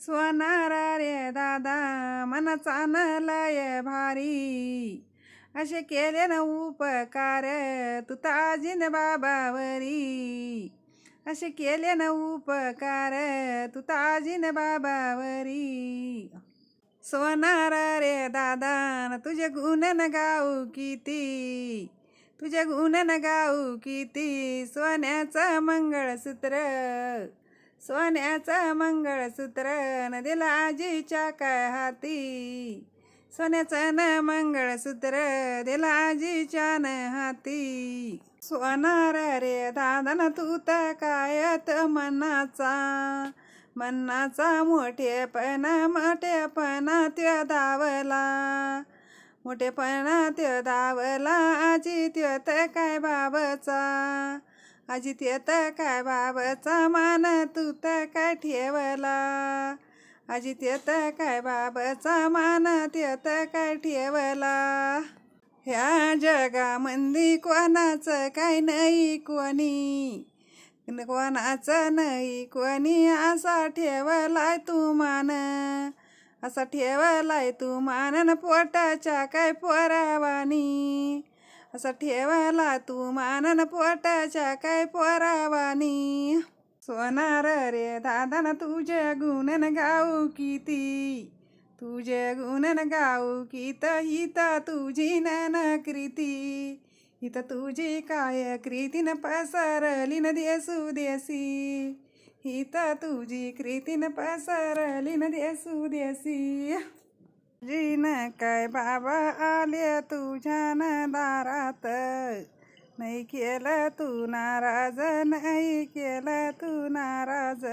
सोनारा रे दादा मनाचा लय भारी, असे केले न उपकार तू ताजीन बाबावरी, असे केले न उपकार तू ताजीन बाबावरी। सोनारा रे दादा तुझे गुण न गाऊ किती, तुझे गुण न गाऊ किती, सोन्याचं मंगळसूत्र, सोन्याचं मंगळसूत्र न दिला आजीच्या काय हाती, सोन्याचं न मंगळसूत्र दिला आजीच्या न हाती। सोनारा रे दादा न तू तर कायत मनाचा, मनाचा मोठेपणा मोठेपणा त्यो दावला, मोठेपणा त्यो दावला आजी त्यो तर काय बाबाचा, आजी त्यो तर काय बाबाचा मान तू तर काय ठेवला, आजी त्यो तर काय बाबाचा मान त्यो तर काय ठेवला। ह्या जगामंदी कोणाचं काय नाही कोणी, कोणाचं नाही कोणी असा ठेवलाय तू मान, असा ठेवलाय तू मान पोटाच्या काय पोरावानी, असा ठेवला तू मान पोटाच्या काय पोरावानी। सोनार रे दादा न तुझे गुण न गाऊ किती, तुझे गुण न गाऊ कित, हित तुझी न कृती, हित तुझी काय कृतीन पसरली न देसू देसी, हित तुझी कृतीन पसरली न देसू देसी। जीन काय बाबा आले तुझ्या न दारात, नाही केलं तू नाराज, नाही केलं तू नाराज।